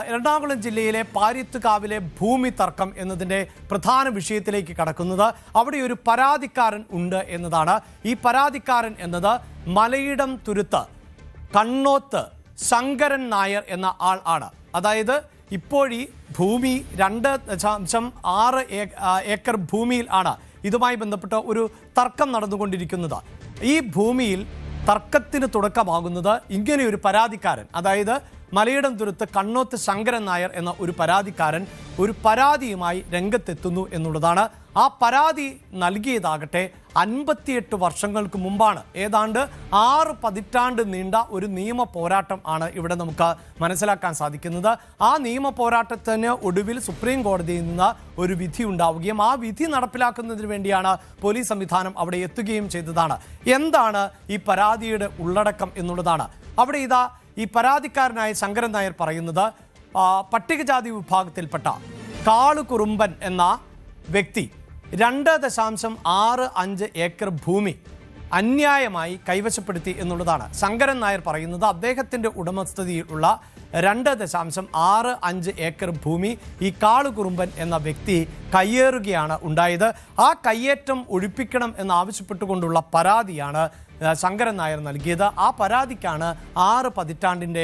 എറണാകുളം ജില്ലയിലെ പാരിത്തുകാവിലെ ഭൂമി തർക്കം എന്നതിൻ്റെ പ്രധാന വിഷയത്തിലേക്ക് കടക്കുന്നത്. അവിടെ ഒരു പരാതിക്കാരൻ ഉണ്ട് എന്നതാണ്. ഈ പരാതിക്കാരൻ എന്നത് മലയിടം തുരുത്ത് കണ്ണോത്ത് ശങ്കരൻ നായർ എന്ന ആൾ ആണ്. അതായത് ഇപ്പോൾ ഈ ഭൂമി 2.6 ഏക്കർ ഭൂമിയിൽ ആണ് ഇതുമായി ബന്ധപ്പെട്ട് ഒരു തർക്കം നടന്നുകൊണ്ടിരിക്കുന്നത്. ഈ ഭൂമിയിൽ തർക്കത്തിന് തുടക്കമാകുന്നത് ഇങ്ങനെയൊരു പരാതിക്കാരൻ, അതായത് മലയിടം തുരുത്ത് കണ്ണോത്ത് ശങ്കരൻ നായർ എന്ന ഒരു പരാതിക്കാരൻ ഒരു പരാതിയുമായി രംഗത്തെത്തുന്നു എന്നുള്ളതാണ്. ആ പരാതി നൽകിയതാകട്ടെ 58 വർഷങ്ങൾക്ക് മുമ്പാണ്. ഏതാണ്ട് 6 പതിറ്റാണ്ട് നീണ്ട ഒരു നിയമ പോരാട്ടം ആണ് ഇവിടെ നമുക്ക് മനസ്സിലാക്കാൻ സാധിക്കുന്നത്. ആ നിയമ പോരാട്ടത്തിന് ഒടുവിൽ സുപ്രീം കോടതിയിൽ നിന്ന് ഒരു വിധി ഉണ്ടാവുകയും ആ വിധി നടപ്പിലാക്കുന്നതിന് വേണ്ടിയാണ് പോലീസ് സംവിധാനം അവിടെ എത്തുകയും ചെയ്തതാണ്. എന്താണ് ഈ പരാതിയുടെ ഉള്ളടക്കം എന്നുള്ളതാണ്. അവിടെ ഇതാ ഈ പരാതിക്കാരനായ ശങ്കരൻ നായർ പറയുന്നത്, പട്ടികജാതി വിഭാഗത്തിൽപ്പെട്ട കാളുകുറുമ്പൻ എന്ന വ്യക്തി 2.65 ഏക്കർ ഭൂമി അന്യായമായി കൈവശപ്പെടുത്തി എന്നുള്ളതാണ്. ശങ്കരൻ നായർ പറയുന്നത് അദ്ദേഹത്തിൻ്റെ ഉടമസ്ഥതയിലുള്ള 2.65 ഏക്കർ ഭൂമി ഈ കാളുകുറുമ്പൻ എന്ന വ്യക്തി കയ്യേറുകയാണ് ഉണ്ടായത്. ആ കയ്യേറ്റം ഒഴിപ്പിക്കണം എന്നാവശ്യപ്പെട്ടുകൊണ്ടുള്ള പരാതിയാണ് ശങ്കരൻ നായർ നൽകിയത്. ആ പരാതിക്കാണ് 6 പതിറ്റാണ്ടിൻ്റെ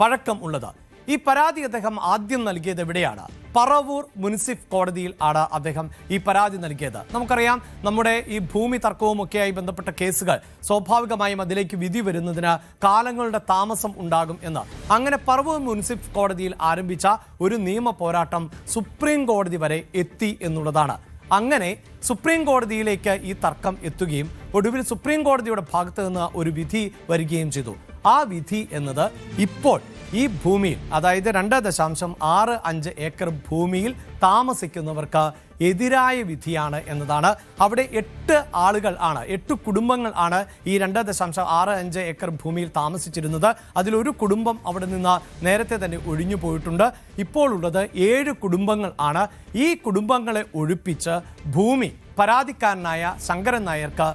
പഴക്കം ഉള്ളത്. ഈ പരാതി അദ്ദേഹം ആദ്യം നൽകിയത് എവിടെയാണ്? പറവൂർ മുനിസിഫ് കോടതിയിൽ ആണ് അദ്ദേഹം ഈ പരാതി നൽകിയത്. നമുക്കറിയാം, നമ്മുടെ ഈ ഭൂമി തർക്കവുമൊക്കെയായി ബന്ധപ്പെട്ട കേസുകൾ സ്വാഭാവികമായും അതിലേക്ക് വിധി വരുന്നതിന് കാലങ്ങളുടെ താമസം ഉണ്ടാകും എന്ന്. അങ്ങനെ പറവൂർ മുനിസിഫ് കോടതിയിൽ ആരംഭിച്ച ഒരു നിയമ പോരാട്ടം സുപ്രീം കോടതി വരെ എത്തി എന്നുള്ളതാണ്. അങ്ങനെ സുപ്രീം കോടതിയിലേക്ക് ഈ തർക്കം എത്തുകയും ഒടുവിൽ സുപ്രീം കോടതിയുടെ ഭാഗത്ത് നിന്ന് ഒരു വിധി വരികയും ചെയ്തു. ആ വിധി എന്നത് ഇപ്പോൾ ഈ ഭൂമിയിൽ, അതായത് 2.65 ഏക്കർ ഭൂമിയിൽ താമസിക്കുന്നവർക്ക് എതിരായ വിധിയാണ് എന്നതാണ്. അവിടെ 8 ആളുകൾ ആണ്, 8 കുടുംബങ്ങൾ ആണ് ഈ 2.65 ഏക്കർ ഭൂമിയിൽ താമസിച്ചിരുന്നത്. അതിലൊരു കുടുംബം അവിടെ നിന്ന് നേരത്തെ തന്നെ ഒഴിഞ്ഞു പോയിട്ടുണ്ട്. ഇപ്പോൾ ഉള്ളത് 7 കുടുംബങ്ങൾ ആണ്. ഈ കുടുംബങ്ങളെ ഒഴിപ്പിച്ച് ഭൂമി പരാതിക്കാരനായ ശങ്കരൻ നായർക്ക്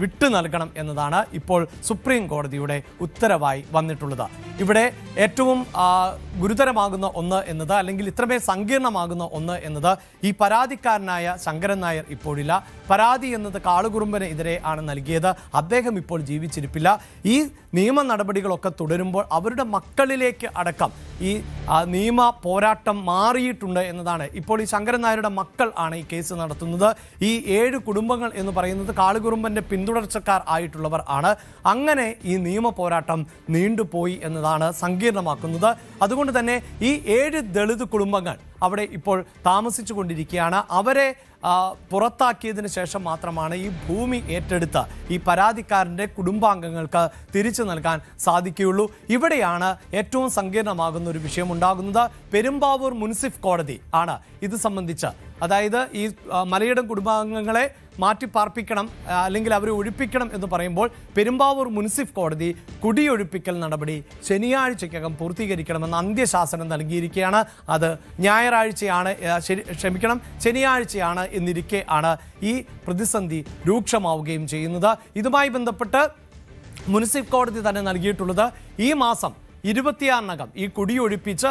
വിട്ടു നൽകണം എന്നതാണ് ഇപ്പോൾ സുപ്രീം കോടതിയുടെ ഉത്തരവായി വന്നിട്ടുള്ളത്. ഇവിടെ ഏറ്റവും ഗുരുതരമാകുന്ന ഒന്ന് എന്നത്, അല്ലെങ്കിൽ ഇത്രമേൽ സങ്കീർണമാകുന്ന ഒന്ന് എന്നത്, ഈ പരാതിക്കാരനായ ശങ്കരൻ നായർ ഇപ്പോഴില്ല. പരാതി എന്നത് കാളുകുറുമ്പനെതിരെ ആണ് നൽകിയത്. അദ്ദേഹം ഇപ്പോൾ ജീവിച്ചിരിപ്പില്ല. ഈ നിയമ നടപടികളൊക്കെ തുടരുമ്പോൾ അവരുടെ മക്കളിലേക്ക് അടക്കം ഈ നിയമ പോരാട്ടം മാറിയിട്ടുണ്ട് എന്നതാണ്. ഇപ്പോൾ ഈ ശങ്കരൻ നായരുടെ മക്കൾ ആണ് ഈ കേസ് നടത്തുന്നത്. ഈ 7 കുടുംബങ്ങൾ എന്ന് പറയുന്നത് കാളുകുറുമ്പന്റെ പിന്തുടർച്ചക്കാർ ആയിട്ടുള്ളവർ ആണ്. അങ്ങനെ ഈ നിയമ പോരാട്ടം നീണ്ടുപോയി എന്നതാണ് സങ്കീർണമാക്കുന്നത്. അതുകൊണ്ട് തന്നെ ഈ 7 ദളിത് കുടുംബങ്ങൾ അവിടെ ഇപ്പോൾ താമസിച്ചു കൊണ്ടിരിക്കുകയാണ്. അവരെ പുറത്താക്കിയതിന് ശേഷം മാത്രമാണ് ഈ ഭൂമി ഏറ്റെടുത്ത് ഈ പരാതിക്കാരൻ്റെ കുടുംബാംഗങ്ങൾക്ക് തിരിച്ചു നൽകാൻ സാധിക്കുകയുള്ളൂ. ഇവിടെയാണ് ഏറ്റവും സങ്കീർണമാകുന്ന ഒരു വിഷയം ഉണ്ടാകുന്നത്. പെരുമ്പാവൂർ മുനിസിഫ് കോടതി ആണ് ഇത് സംബന്ധിച്ച്, അതായത് ഈ മലയിടം കുടുംബാംഗങ്ങളെ മാറ്റിപ്പാർപ്പിക്കണം അല്ലെങ്കിൽ അവരെ ഒഴിപ്പിക്കണം എന്ന് പറയുമ്പോൾ പെരുമ്പാവൂർ മുനിസിഫ് കോടതി കുടിയൊഴിപ്പിക്കൽ നടപടി ശനിയാഴ്ചയ്ക്കകം പൂർത്തീകരിക്കണമെന്ന് അന്ത്യശാസനം നൽകിയിരിക്കുകയാണ്. അത് ശനിയാഴ്ചയാണ് എന്നിരിക്കെ ആണ് ഈ പ്രതിസന്ധി രൂക്ഷമാവുകയും ചെയ്യുന്നത്. ഇതുമായി ബന്ധപ്പെട്ട് മുനിസിഫ് കോടതി തന്നെ നൽകിയിട്ടുള്ളത് ഈ മാസം 26-നകം ഈ കുടിയൊഴിപ്പിച്ച്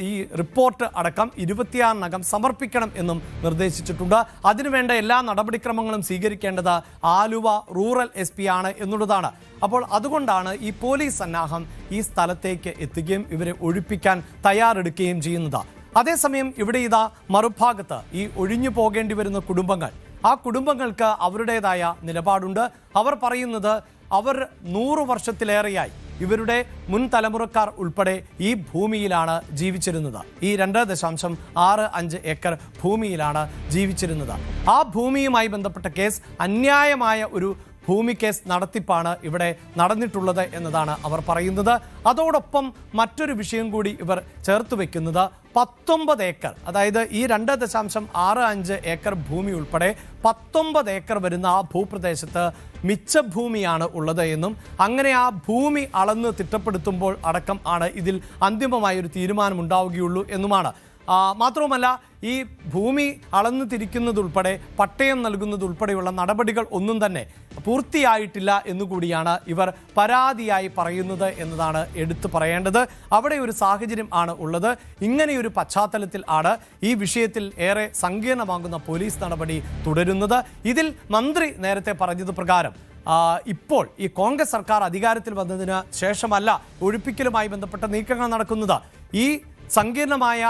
ഈ റിപ്പോർട്ട് അടക്കം 26-നകം സമർപ്പിക്കണം എന്നും നിർദ്ദേശിച്ചിട്ടുണ്ട്. അതിനുവേണ്ട എല്ലാ നടപടിക്രമങ്ങളും സ്വീകരിക്കേണ്ടത് ആലുവ റൂറൽ SP ആണ് എന്നുള്ളതാണ്. അപ്പോൾ അതുകൊണ്ടാണ് ഈ പോലീസ് സന്നാഹം ഈ സ്ഥലത്തേക്ക് എത്തുകയും ഇവരെ ഒഴിപ്പിക്കാൻ തയ്യാറെടുക്കുകയും ചെയ്യുന്നത്. അതേസമയം ഇവിടെ ഇതാ മറുഭാഗത്ത് ഈ ഒഴിഞ്ഞു പോകേണ്ടി വരുന്ന കുടുംബങ്ങൾ, ആ കുടുംബങ്ങൾക്ക് അവരുടേതായ നിലപാടുണ്ട്. അവർ പറയുന്നത് അവർ 100 വർഷത്തിലേറെയായി ഇവരുടെ മുൻ തലമുറക്കാർ ഉൾപ്പെടെ ഈ ഭൂമിയിലാണ് ജീവിച്ചിരുന്നത്. ഈ 2.65 ഏക്കർ ഭൂമിയിലാണ് ജീവിച്ചിരുന്നത്. ആ ഭൂമിയുമായി ബന്ധപ്പെട്ട കേസ് അന്യായമായ ഒരു ഭൂമി കേസ് നടത്തിപ്പാണ് ഇവിടെ നടന്നിട്ടുള്ളത് എന്നതാണ് അവർ പറയുന്നത്. അതോടൊപ്പം മറ്റൊരു വിഷയം കൂടി ഇവർ ചേർത്ത് വെക്കുന്നത് 19 ഏക്കർ, അതായത് ഈ 2.65 ഏക്കർ ഭൂമി ഉൾപ്പെടെ 19 ഏക്കർ വരുന്ന ആ ഭൂപ്രദേശത്ത് മിച്ചഭൂമിയാണ് ഉള്ളത് എന്നും അങ്ങനെ ആ ഭൂമി അളന്ന് തിട്ടപ്പെടുത്തുമ്പോൾ അടക്കം ആണ് ഇതിൽ അന്തിമമായൊരു തീരുമാനം ഉണ്ടാവുകയുള്ളൂ എന്നുമാണ്. മാത്രവുമല്ല ഈ ഭൂമി അളന്നു തിരിക്കുന്നതുൾപ്പെടെ പട്ടയം നൽകുന്നതുൾപ്പെടെയുള്ള നടപടികൾ ഒന്നും തന്നെ പൂർത്തിയായിട്ടില്ല എന്നുകൂടിയാണ് ഇവർ പരാതിയായി പറയുന്നത് എന്നതാണ് എടുത്തു പറയേണ്ടത്. അവിടെ ഒരു സാഹചര്യം ആണ് ഉള്ളത്. ഇങ്ങനെയൊരു പശ്ചാത്തലത്തിൽ ആണ് ഈ വിഷയത്തിൽ ഏറെ സങ്കീർണമാകുന്ന പോലീസ് നടപടി തുടരുന്നത്. ഇതിൽ മന്ത്രി നേരത്തെ പറഞ്ഞത് പ്രകാരം ഇപ്പോൾ ഈ കോൺഗ്രസ് സർക്കാർ അധികാരത്തിൽ വന്നതിന് ശേഷമല്ല ഒഴിപ്പിക്കലുമായി ബന്ധപ്പെട്ട നീക്കങ്ങൾ നടക്കുന്നത്. ഈ സങ്കീർണമായ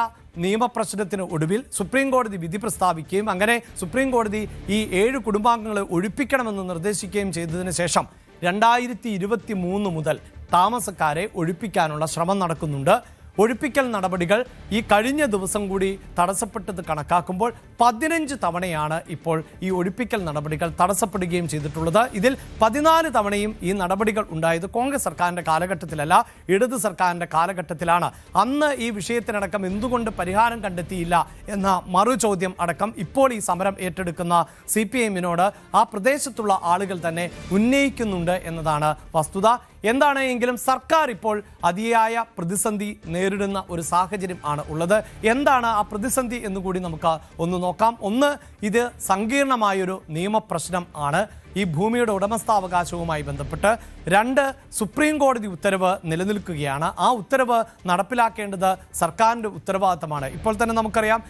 നിയമപ്രശ്നത്തിന് ഒടുവിൽ സുപ്രീം കോടതി വിധി പ്രസ്താവിക്കുകയും അങ്ങനെ സുപ്രീം കോടതി ഈ 7 കുടുംബാംഗങ്ങളെ ഒഴിപ്പിക്കണമെന്ന് നിർദ്ദേശിക്കുകയും ചെയ്തതിന് ശേഷം 2023 മുതൽ താമസക്കാരെ ഒഴിപ്പിക്കാനുള്ള ശ്രമം നടക്കുന്നുണ്ട്. ഒഴിപ്പിക്കൽ നടപടികൾ ഈ കഴിഞ്ഞ ദിവസം കൂടി തടസ്സപ്പെട്ടത് കണക്കാക്കുമ്പോൾ 15 തവണയാണ് ഇപ്പോൾ ഈ ഒഴിപ്പിക്കൽ നടപടികൾ തടസ്സപ്പെടുകയും ചെയ്തിട്ടുള്ളത്. ഇതിൽ 14 തവണയും ഈ നടപടികൾ ഉണ്ടായത് കോൺഗ്രസ് സർക്കാരിൻ്റെ കാലഘട്ടത്തിലല്ല, ഇടത് സർക്കാരിൻ്റെ കാലഘട്ടത്തിലാണ്. അന്ന് ഈ വിഷയത്തിനടക്കം എന്തുകൊണ്ട് പരിഹാരം കണ്ടെത്തിയില്ല എന്ന മറുചോദ്യം അടക്കം ഇപ്പോൾ ഈ സമരം ഏറ്റെടുക്കുന്ന CPIM-നോട് ആ പ്രദേശത്തുള്ള ആളുകൾ തന്നെ ഉന്നയിക്കുന്നുണ്ട് എന്നതാണ് വസ്തുത. എന്താണ് എങ്കിലും സർക്കാർ ഇപ്പോൾ അതിയായ പ്രതിസന്ധി നേരിടുന്ന ഒരു സാഹചര്യം ആണ് ഉള്ളത്. എന്താണ് ആ പ്രതിസന്ധി എന്നുകൂടി നമുക്ക് ഒന്ന് നോക്കാം. ഒന്ന്, ഇത് സങ്കീർണമായൊരു നിയമപ്രശ്നം ആണ് ഈ ഭൂമിയുടെ ഉടമസ്ഥാവകാശവുമായി ബന്ധപ്പെട്ട്. 2, സുപ്രീം കോടതി ഉത്തരവ് നിലനിൽക്കുകയാണ്. ആ ഉത്തരവ് നടപ്പിലാക്കേണ്ടത് സർക്കാരിൻ്റെ ഉത്തരവാദിത്തമാണ്. ഇപ്പോൾ തന്നെ നമുക്കറിയാം,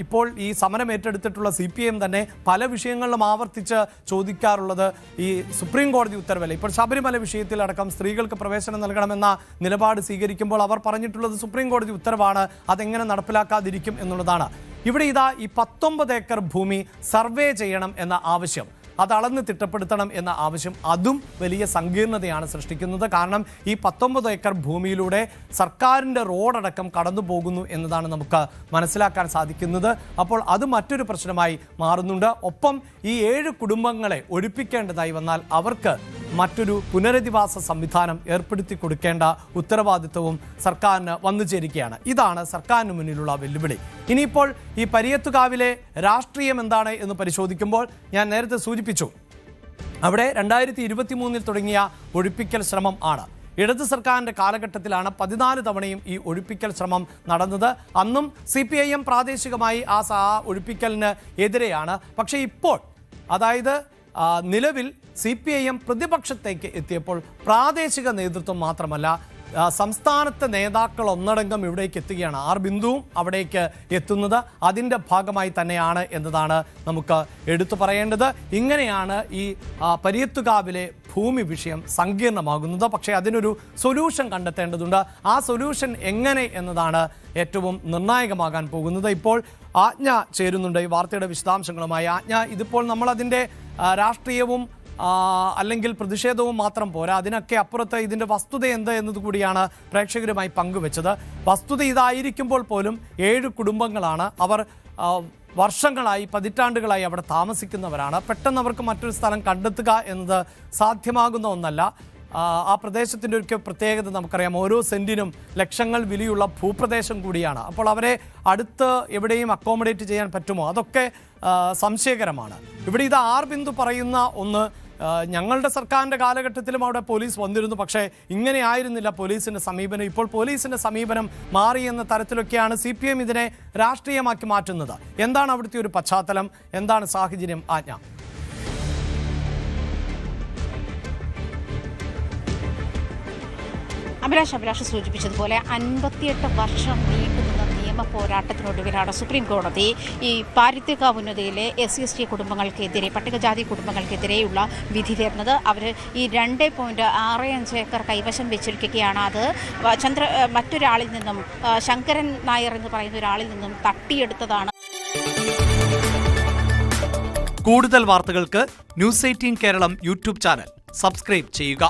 ഇപ്പോൾ ഈ സമരം ഏറ്റെടുത്തിട്ടുള്ള CPIM തന്നെ പല വിഷയങ്ങളിലും ആവർത്തിച്ച് ചോദിക്കാറുള്ളത് ഈ സുപ്രീം കോടതി ഉത്തരവല്ല. ഇപ്പോൾ ശബരിമല വിഷയത്തിലടക്കം സ്ത്രീകൾക്ക് പ്രവേശനം നൽകണമെന്ന നിലപാട് സ്വീകരിക്കുമ്പോൾ അവർ പറഞ്ഞിട്ടുള്ളത് സുപ്രീം കോടതി ഉത്തരവാണ്, അതെങ്ങനെ നടപ്പിലാക്കാതിരിക്കും എന്നുള്ളതാണ്. ഇവിടെ ഇതാ ഈ 19 ഏക്കർ ഭൂമി സർവേ ചെയ്യണം എന്ന ആവശ്യം, അത് അളന്ന് തിട്ടപ്പെടുത്തണം എന്ന ആവശ്യം, അതും വലിയ സങ്കീർണതയാണ് സൃഷ്ടിക്കുന്നത്. കാരണം ഈ 19 ഏക്കർ ഭൂമിയിലൂടെ സർക്കാരിൻ്റെ റോഡടക്കം കടന്നു പോകുന്നു എന്നതാണ് നമുക്ക് മനസ്സിലാക്കാൻ സാധിക്കുന്നത്. അപ്പോൾ അത് മറ്റൊരു പ്രശ്നമായി മാറുന്നുണ്ട്. ഒപ്പം ഈ 7 കുടുംബങ്ങളെ ഒഴിപ്പിക്കേണ്ടതായി വന്നാൽ അവർക്ക് മറ്റൊരു പുനരധിവാസ സംവിധാനം ഏർപ്പെടുത്തി കൊടുക്കേണ്ട ഉത്തരവാദിത്വവും സർക്കാരിന് വന്നു ചേരുകയാണ്. ഇതാണ് സർക്കാരിന് മുന്നിലുള്ള വെല്ലുവിളി. ഇനിയിപ്പോൾ ഈ പരിയത്തുകാവിലെ രാഷ്ട്രീയം എന്താണ് എന്ന് പരിശോധിക്കുമ്പോൾ ഞാൻ നേരത്തെ സൂചിപ്പിച്ചു, അവിടെ 2023 തുടങ്ങിയ ഒഴിപ്പിക്കൽ ശ്രമം ആണ്. ഇടത് സർക്കാരിൻ്റെ കാലഘട്ടത്തിലാണ് 14 തവണയും ഈ ഒഴിപ്പിക്കൽ ശ്രമം നടന്നത്. അന്നും CPIM പ്രാദേശികമായി ആ ഒഴിപ്പിക്കലിന് എതിരെയാണ്. പക്ഷേ ഇപ്പോൾ, അതായത് നിലവിൽ CPIM പ്രതിപക്ഷത്തേക്ക് എത്തിയപ്പോൾ പ്രാദേശിക നേതൃത്വം മാത്രമല്ല, സംസ്ഥാനത്തെ നേതാക്കൾ ഒന്നടങ്കം ഇവിടേക്ക് എത്തുകയാണ്. ബിന്ദുവും അവിടേക്ക് എത്തുന്നത് അതിൻ്റെ ഭാഗമായി തന്നെയാണ് എന്നതാണ് നമുക്ക് എടുത്തു പറയേണ്ടത്. ഇങ്ങനെയാണ് ഈ പരിയത്തുകാവിലെ ഭൂമി വിഷയം സങ്കീർണമാകുന്നത്. പക്ഷേ അതിനൊരു സൊല്യൂഷൻ കണ്ടെത്തേണ്ടതുണ്ട്. ആ സൊല്യൂഷൻ എങ്ങനെ എന്നതാണ് ഏറ്റവും നിർണായകമാകാൻ പോകുന്നത്. ഇപ്പോൾ ആജ്ഞ ചേരുന്നുണ്ട് ഈ വാർത്തയുടെ വിശദാംശങ്ങളുമായി. ആജ്ഞ, ഇതിപ്പോൾ നമ്മളതിൻ്റെ രാഷ്ട്രീയവും അല്ലെങ്കിൽ പ്രതിഷേധവും മാത്രം പോരാ, അതിനൊക്കെ അപ്പുറത്ത് ഇതിൻ്റെ വസ്തുത എന്ത് എന്നത് കൂടിയാണ് പ്രേക്ഷകരുമായി പങ്കുവെച്ചത്. വസ്തുത ഇതായിരിക്കുമ്പോൾ പോലും 7 കുടുംബങ്ങളാണ്. അവർ വർഷങ്ങളായി, പതിറ്റാണ്ടുകളായി അവിടെ താമസിക്കുന്നവരാണ്. പെട്ടെന്ന് അവർക്ക് മറ്റൊരു സ്ഥലം കണ്ടെത്തുക എന്നത് സാധ്യമാകുന്ന ഒന്നല്ല. ആ പ്രദേശത്തിൻ്റെ ഒരു പ്രത്യേകത നമുക്കറിയാം, ഓരോ സെൻറ്റിനും ലക്ഷങ്ങൾ വിലയുള്ള ഭൂപ്രദേശം കൂടിയാണ്. അപ്പോൾ അവരെ അടുത്ത് എവിടെയും അക്കോമഡേറ്റ് ചെയ്യാൻ പറ്റുമോ, അതൊക്കെ സംശയകരമാണ്. ഇവിടെ ഇത് ബിന്ദു പറയുന്ന ഒന്ന്, ഞങ്ങളുടെ സർക്കാരിൻ്റെ കാലഘട്ടത്തിലും അവിടെ പോലീസ് വന്നിരുന്നു, പക്ഷേ ഇങ്ങനെ ആയിരുന്നില്ല പോലീസിൻ്റെ സമീപനം. ഇപ്പോൾ പോലീസിൻ്റെ സമീപനം മാറി എന്ന തരത്തിലൊക്കെയാണ് CPIM ഇതിനെ രാഷ്ട്രീയമാക്കി മാറ്റുന്നത്. എന്താണ് അവിടുത്തെ ഒരു പശ്ചാത്തലം, എന്താണ് സാഹചര്യം ആജ്ഞ? അഭിലാഷ് സൂചിപ്പിച്ചതുപോലെ 58 വർഷം നീണ്ടുനിന്ന നിയമ പോരാട്ടത്തിനൊടുവിലാണ് സുപ്രീം കോടതി ഈ പാരിത്യകാവ് ഉന്നതിയിലെ SC/ST കുടുംബങ്ങൾക്കെതിരെ, പട്ടികജാതി കുടുംബങ്ങൾക്കെതിരെയുള്ള വിധി തരുന്നത്. അവർ ഈ 2.65 ഏക്കർ കൈവശം വെച്ചിരിക്കുകയാണ്. അത് മറ്റൊരാളിൽ നിന്നും, ശങ്കരൻ നായർ എന്ന് പറയുന്ന ഒരാളിൽ നിന്നും തട്ടിയെടുത്തതാണ്. കൂടുതൽ വാർത്തകൾക്ക് News 18 Keralam YouTube channel subscribe ചെയ്യുക.